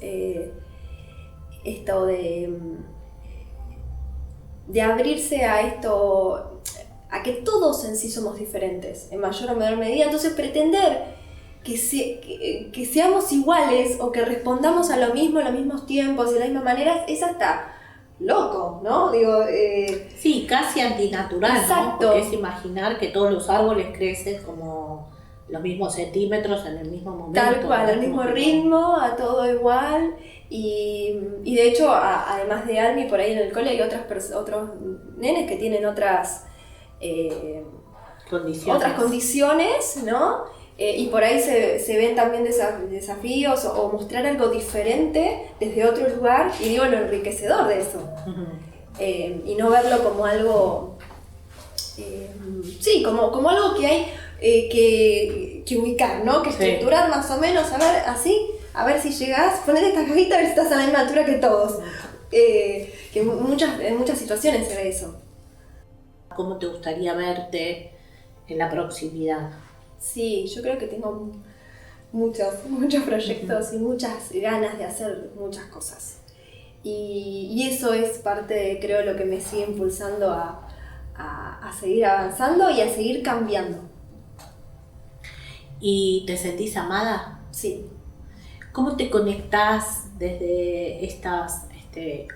Speaker 2: esto de abrirse a esto, a que todos en sí somos diferentes, en mayor o menor medida. Entonces pretender que seamos iguales o que respondamos a lo mismo en los mismos tiempos y de la misma manera es hasta loco, ¿no? Digo,
Speaker 1: sí, casi antinatural,
Speaker 2: exacto.
Speaker 1: ¿no? Porque es imaginar que todos los árboles crecen como los mismos centímetros en el mismo momento.
Speaker 2: Tal cual, al mismo ritmo, a todo igual. Y de hecho, además de Almi, por ahí en el cole hay otros nenes que tienen otras condiciones, ¿no? Y por ahí se ven también desafíos o mostrar algo diferente desde otro lugar, y digo lo enriquecedor de eso. Y no verlo como algo, como algo que hay que ubicar, ¿no? Que estructurar más o menos, a ver si llegás, ponete esta cajita a ver si estás a la misma altura que todos. Que en muchas situaciones se ve eso.
Speaker 1: ¿Cómo te gustaría verte en la proximidad?
Speaker 2: Sí, yo creo que tengo muchos proyectos y muchas ganas de hacer muchas cosas. Y eso es parte de, creo, lo que me sigue impulsando a seguir avanzando y a seguir cambiando.
Speaker 1: ¿Y te sentís amada?
Speaker 2: Sí.
Speaker 1: ¿Cómo te conectás desde estas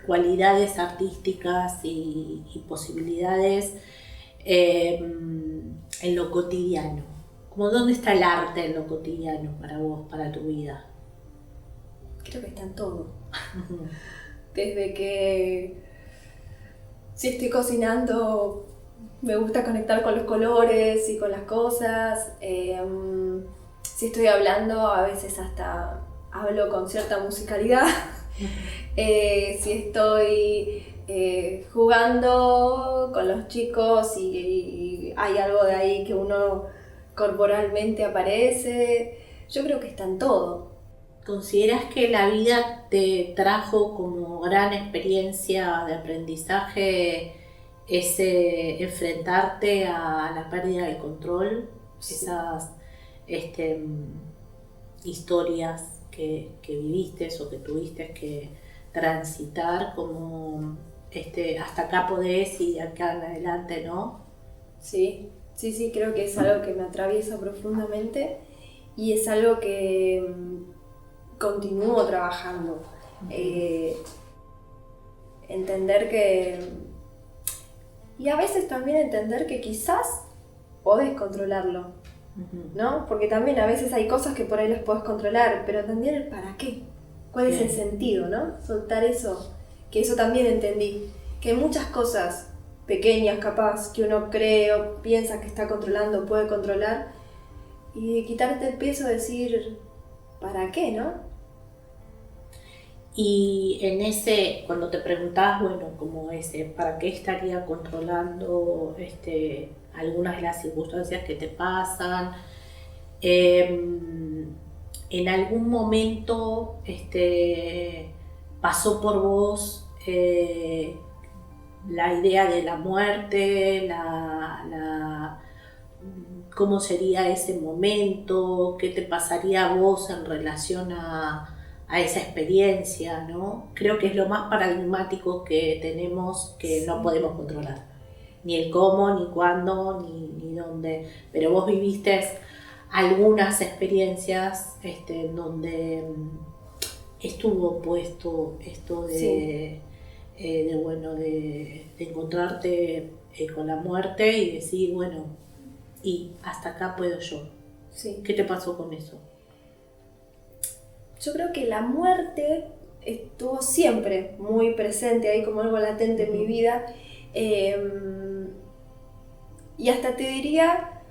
Speaker 1: cualidades artísticas y posibilidades en lo cotidiano? ¿Cómo dónde está el arte en lo cotidiano para vos, para tu vida?
Speaker 2: Creo que está en todo. Desde que si estoy cocinando me gusta conectar con los colores y con las cosas. Si estoy hablando, a veces hasta hablo con cierta musicalidad. Si estoy jugando con los chicos y hay algo de ahí que uno corporalmente aparece, yo creo que está en todo.
Speaker 1: ¿Consideras que la vida te trajo como gran experiencia de aprendizaje ese enfrentarte a la pérdida del control? Sí. Esas historias que viviste o que tuviste que transitar como hasta acá podés y de acá en adelante, ¿no?
Speaker 2: Sí, Sí, sí, creo que es algo que me atraviesa profundamente y es algo que continúo trabajando. Entender que... Y a veces también entender que quizás podés controlarlo, ¿no? Porque también a veces hay cosas que por ahí las podés controlar, pero también el para qué, cuál es el sentido, ¿no? Soltar eso, que eso también entendí, que hay muchas cosas pequeñas capaz que uno cree o piensa que está controlando, puede controlar, y quitarte el peso de decir, ¿para qué, no?
Speaker 1: Y en ese, cuando te preguntabas, bueno, como ¿para qué estaría controlando algunas de las circunstancias que te pasan? En algún momento pasó por vos la idea de la muerte, cómo sería ese momento, qué te pasaría a vos en relación a esa experiencia, ¿no? Creo que es lo más paradigmático que tenemos que no podemos controlar. Ni el cómo, ni cuándo, ni dónde. Pero vos viviste algunas experiencias donde estuvo puesto esto de encontrarte con la muerte y decir, bueno, y hasta acá puedo yo.
Speaker 2: Sí.
Speaker 1: ¿Qué te pasó con eso?
Speaker 2: Yo creo que la muerte estuvo siempre muy presente ahí como algo latente en mi vida. Y hasta te diría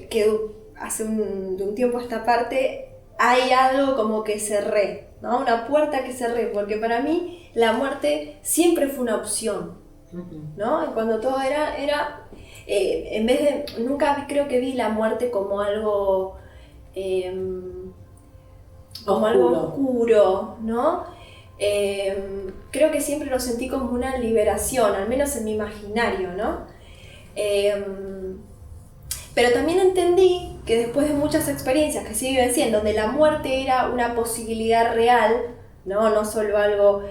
Speaker 2: que de un tiempo a esta parte hay algo como que cerré, ¿no? Una puerta que cerré, porque para mí la muerte siempre fue una opción, ¿no? Y cuando todo era en vez de, nunca creo que vi la muerte como algo oscuro, ¿no? Creo que siempre lo sentí como una liberación, al menos en mi imaginario, ¿no? Pero también entendí que después de muchas experiencias que se vivencié, en donde la muerte era una posibilidad real, no solo algo,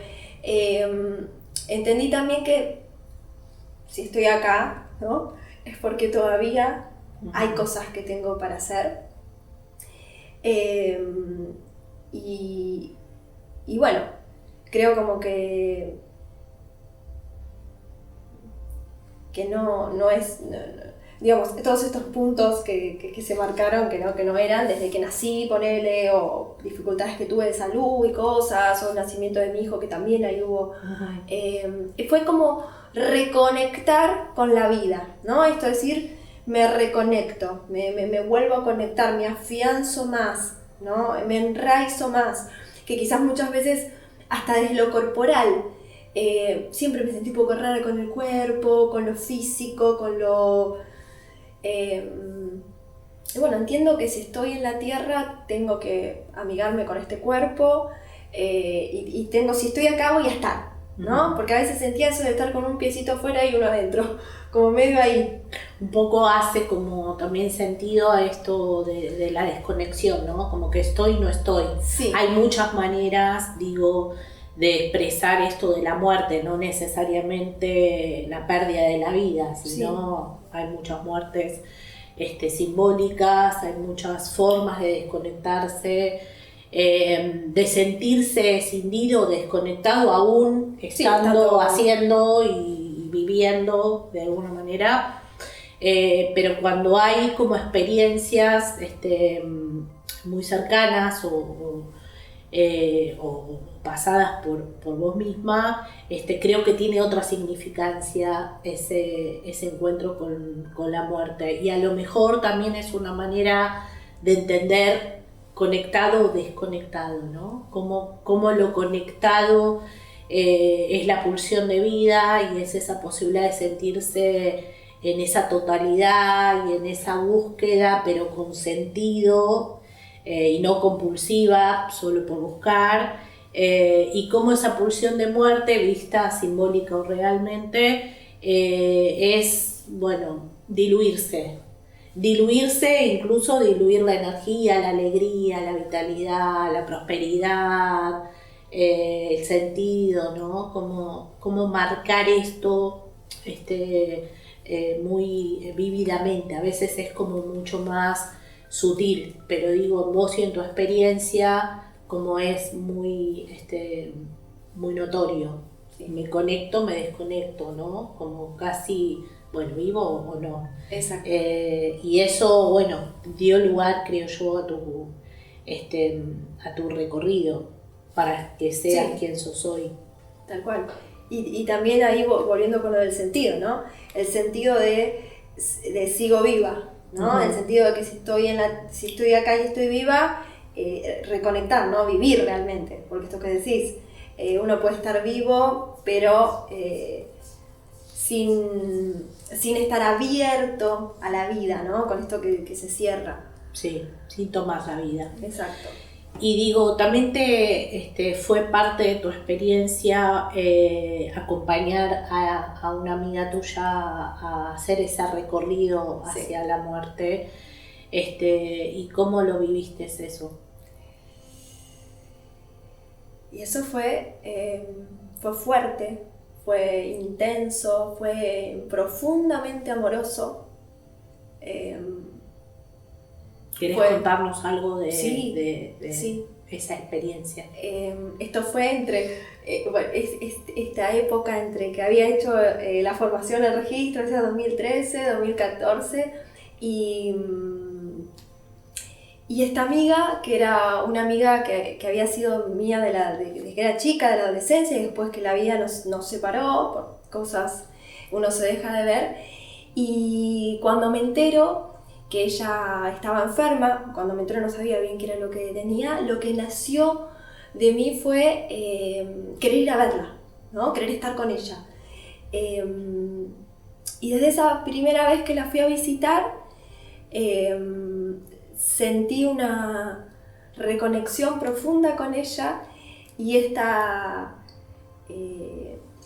Speaker 2: entendí también que si estoy acá, ¿no? Es porque todavía hay cosas que tengo para hacer. Y bueno, creo como que no es... digamos, todos estos puntos que se marcaron que no eran desde que nací, ponele, o dificultades que tuve de salud y cosas, o el nacimiento de mi hijo que también ahí hubo. Fue como reconectar con la vida, ¿no? Esto es decir, me reconecto, me vuelvo a conectar, me afianzo más, ¿no? Me enraizo más, que quizás muchas veces hasta desde lo corporal. Siempre me sentí un poco rara con el cuerpo, con lo físico, con lo... y bueno, entiendo que si estoy en la tierra tengo que amigarme con este cuerpo y si estoy acá voy a estar, ¿no? Porque a veces sentía eso de estar con un piecito afuera y uno adentro, como medio ahí.
Speaker 1: Un poco hace como también sentido a esto de la desconexión, ¿no? Como que estoy y no estoy.
Speaker 2: Sí.
Speaker 1: Hay muchas maneras, digo, de expresar esto de la muerte, no necesariamente la pérdida de la vida, sino hay muchas muertes simbólicas, hay muchas formas de desconectarse, de sentirse escindido, desconectado aún, estando haciendo y viviendo de alguna manera, pero cuando hay como experiencias muy cercanas o pasadas por vos misma, creo que tiene otra significancia ese encuentro con la muerte, y a lo mejor también es una manera de entender conectado o desconectado, ¿no? Cómo lo conectado es la pulsión de vida y es esa posibilidad de sentirse en esa totalidad y en esa búsqueda, pero con sentido, y no compulsiva, solo por buscar, y cómo esa pulsión de muerte, vista simbólica o realmente, es, bueno, diluirse, incluso diluir la energía, la alegría, la vitalidad, la prosperidad, el sentido, ¿no? Cómo marcar esto, muy vívidamente, a veces es como mucho más sutil, pero digo, vos y en tu experiencia, como es muy, muy notorio.
Speaker 2: Sí.
Speaker 1: Me conecto, me desconecto, ¿no? Como casi, bueno, vivo o no.
Speaker 2: Exacto.
Speaker 1: Y eso, bueno, dio lugar, creo yo, a tu recorrido, para que seas
Speaker 2: Sí.
Speaker 1: quien sos hoy.
Speaker 2: Tal cual. Y también ahí volviendo con lo del sentido, ¿no? El sentido de sigo viva, ¿no? El sentido de que si estoy acá y estoy viva, reconectar, ¿no? Vivir realmente, porque esto que decís, uno puede estar vivo, pero sin estar abierto a la vida, ¿no? Con esto que se cierra.
Speaker 1: Sí, sin tomar la vida.
Speaker 2: Exacto.
Speaker 1: Y digo, también fue parte de tu experiencia acompañar a una amiga tuya a hacer ese recorrido hacia la muerte. ¿Y cómo lo viviste eso?
Speaker 2: Y eso fue fuerte, fue intenso, fue profundamente amoroso.
Speaker 1: ¿Querés contarnos algo de
Speaker 2: sí.
Speaker 1: esa experiencia?
Speaker 2: Esto fue entre esta época entre que había hecho la formación en registro, esa 2013, 2014, y esta amiga, que era una amiga que había sido mía desde que era chica, de la adolescencia, y después que la vida nos separó por cosas, uno se deja de ver, y cuando me entero que ella estaba enferma, cuando me enteré no sabía bien qué era lo que tenía, lo que nació de mí fue querer ir a verla, ¿no? Querer estar con ella. Y desde esa primera vez que la fui a visitar, sentí una reconexión profunda con ella y esta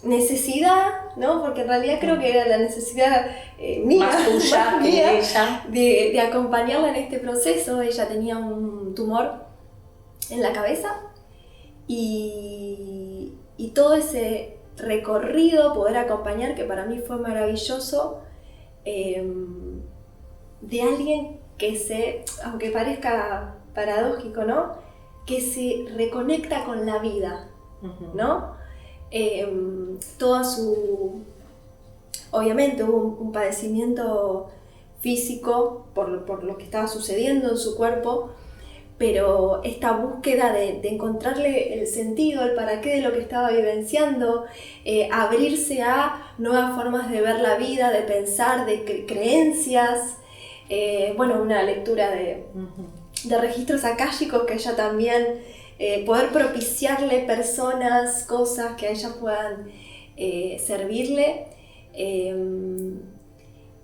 Speaker 2: necesidad, ¿no? Porque en realidad creo que era la necesidad mía,
Speaker 1: más tuya
Speaker 2: más
Speaker 1: que
Speaker 2: mía,
Speaker 1: ella,
Speaker 2: de acompañarla en este proceso. Ella tenía un tumor en la cabeza y todo ese recorrido, poder acompañar, que para mí fue maravilloso, de alguien que aunque parezca paradójico, ¿no? Que se reconecta con la vida, ¿no? Obviamente hubo un padecimiento físico por lo que estaba sucediendo en su cuerpo, pero esta búsqueda de encontrarle el sentido, el para qué de lo que estaba vivenciando, abrirse a nuevas formas de ver la vida, de pensar, de creencias, una lectura de registros akáshicos que ella también, poder propiciarle personas, cosas que a ella puedan servirle,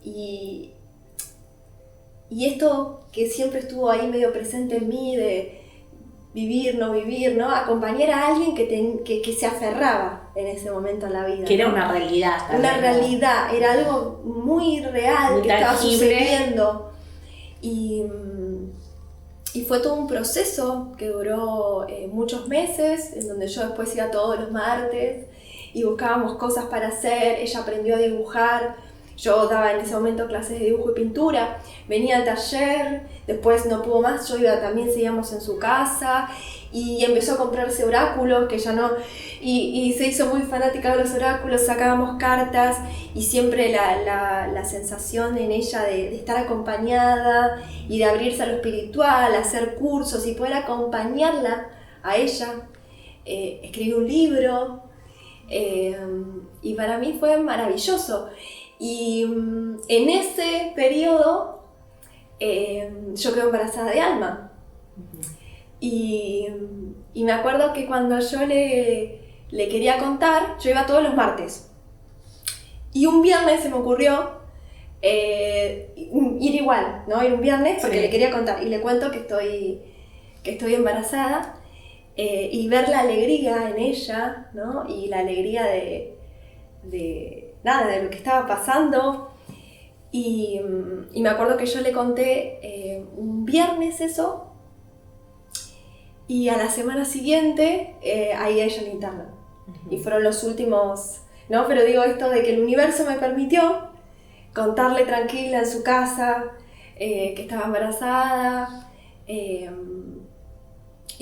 Speaker 2: y esto que siempre estuvo ahí medio presente en mí de vivir, ¿no? Acompañar a alguien que se aferraba en ese momento a la vida.
Speaker 1: Que era
Speaker 2: ¿no?
Speaker 1: una realidad.
Speaker 2: Una realidad, era algo muy real, muy que tangible. Estaba sucediendo. Y fue todo un proceso que duró muchos meses, en donde yo después iba todos los martes y buscábamos cosas para hacer. Ella aprendió a dibujar. Yo daba en ese momento clases de dibujo y pintura, venía al taller, después no pudo más, también seguíamos en su casa y empezó a comprarse oráculos, que ya no, y se hizo muy fanática de los oráculos, sacábamos cartas y siempre la sensación en ella de estar acompañada y de abrirse a lo espiritual, hacer cursos y poder acompañarla a ella. Escribí un libro y para mí fue maravilloso. Y en ese periodo yo quedé embarazada de Alma. Y me acuerdo que cuando yo le quería contar, yo iba todos los martes. Y un viernes se me ocurrió ir igual, ¿no? Ir un viernes porque le quería contar. Y le cuento que estoy embarazada y ver la alegría en ella, ¿no? Y la alegría de lo que estaba pasando, y me acuerdo que yo le conté un viernes eso, y a la semana siguiente ahí ella la internan. Y fueron los últimos, ¿no? Pero digo esto de que el universo me permitió contarle tranquila en su casa que estaba embarazada. Y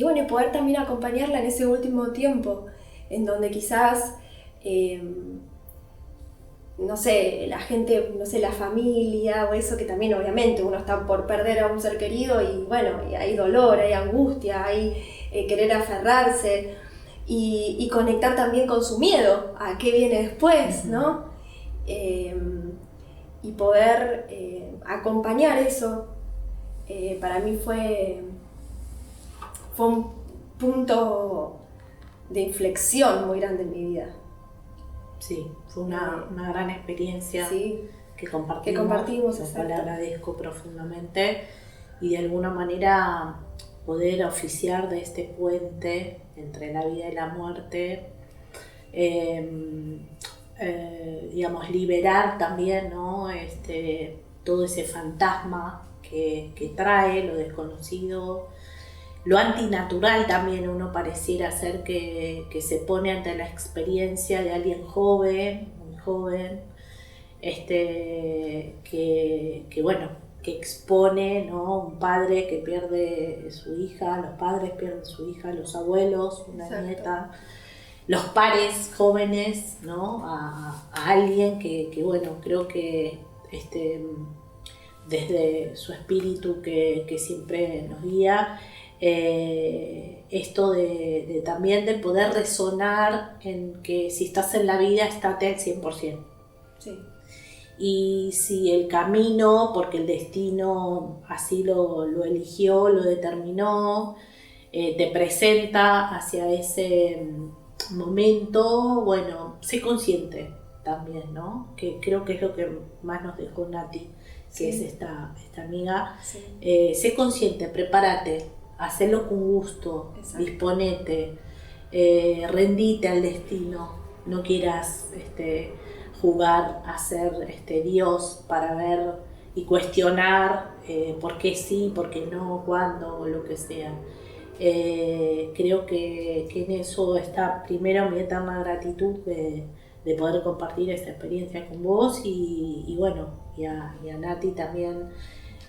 Speaker 2: bueno, y poder también acompañarla en ese último tiempo, en donde quizás, no sé, la gente, no sé, la familia o eso, que también obviamente uno está por perder a un ser querido y bueno, y hay dolor, hay angustia, hay querer aferrarse y conectar también con su miedo a qué viene después, ¿no? Y poder acompañar eso, para mí fue un punto de inflexión muy grande en mi vida.
Speaker 1: Sí, fue una gran experiencia
Speaker 2: sí,
Speaker 1: que compartimos, lo cual agradezco profundamente, y de alguna manera poder oficiar de este puente entre la vida y la muerte, digamos, liberar también, ¿no? Todo ese fantasma que trae lo desconocido, lo antinatural también. Uno pareciera ser que se pone ante la experiencia de alguien joven, muy joven, que bueno, que expone, ¿no? Un padre que pierde su hija, los padres pierden su hija, los abuelos, una
Speaker 2: Exacto.
Speaker 1: nieta, los pares jóvenes, ¿no? A alguien que bueno, creo que desde su espíritu que siempre nos guía, esto de también de poder resonar en que si estás en la vida, estate al 100%.
Speaker 2: Sí.
Speaker 1: Y si el camino, porque el destino así lo eligió, lo determinó, te presenta hacia ese momento, bueno, sé consciente también, ¿no? Que creo que es lo que más nos dejó Nati, que es esta amiga.
Speaker 2: Sí.
Speaker 1: Sé consciente, prepárate, hacelo con gusto,
Speaker 2: Exacto.
Speaker 1: disponete, rendite al destino, no quieras jugar a ser Dios para ver y cuestionar por qué sí, por qué no, cuándo, o lo que sea. Creo que en eso está primero mi eterna gratitud de poder compartir esta experiencia con vos y bueno, y a Nati también,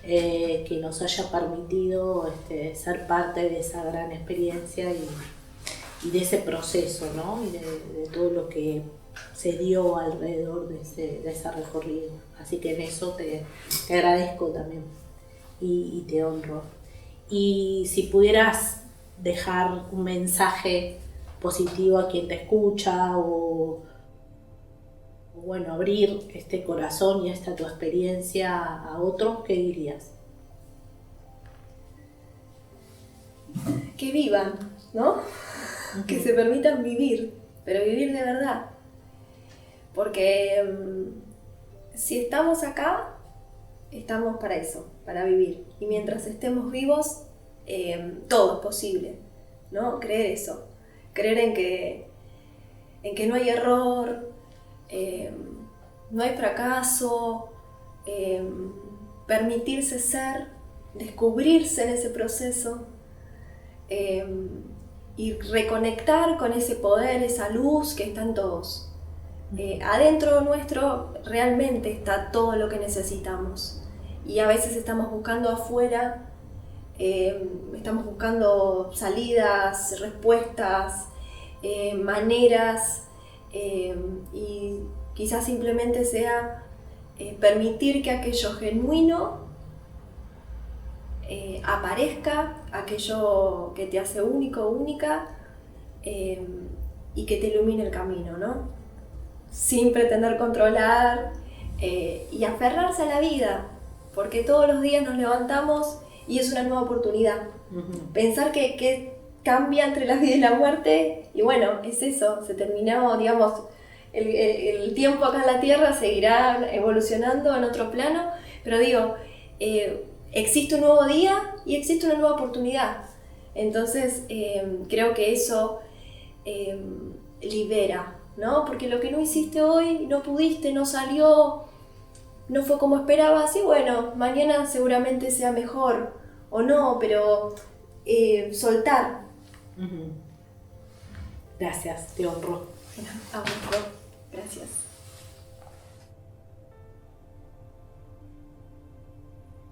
Speaker 1: que nos haya permitido ser parte de esa gran experiencia y de ese proceso, ¿no? Y de todo lo que se dio alrededor de ese recorrido. Así que en eso te agradezco también y te honro. Y si pudieras dejar un mensaje positivo a quien te escucha o bueno, abrir este corazón y esta tu experiencia a otros, ¿qué dirías?
Speaker 2: Que vivan, ¿no? Uh-huh. Que se permitan vivir, pero vivir de verdad. Porque si estamos acá, estamos para eso, para vivir. Y mientras estemos vivos, todo es posible, ¿no? Creer eso, creer en que no hay error, no hay fracaso, permitirse ser, descubrirse en ese proceso, y reconectar con ese poder, esa luz que está en todos. Adentro nuestro realmente está todo lo que necesitamos y a veces estamos buscando afuera, estamos buscando salidas, respuestas, maneras, y quizás simplemente sea permitir que aquello genuino aparezca, aquello que te hace único, única, y que te ilumine el camino, ¿no? Sin pretender controlar, y aferrarse a la vida, porque todos los días nos levantamos y es una nueva oportunidad. Uh-huh. Pensar que cambia entre la vida y la muerte, y bueno, es eso, se terminó, digamos, el tiempo acá en la Tierra seguirá evolucionando en otro plano, pero digo, existe un nuevo día y existe una nueva oportunidad. Entonces creo que eso libera, ¿no? Porque lo que no hiciste hoy, no pudiste, no salió, no fue como esperabas, y bueno, mañana seguramente sea mejor o no, pero soltar.
Speaker 1: Uh-huh. Gracias, te honro.
Speaker 2: Gracias.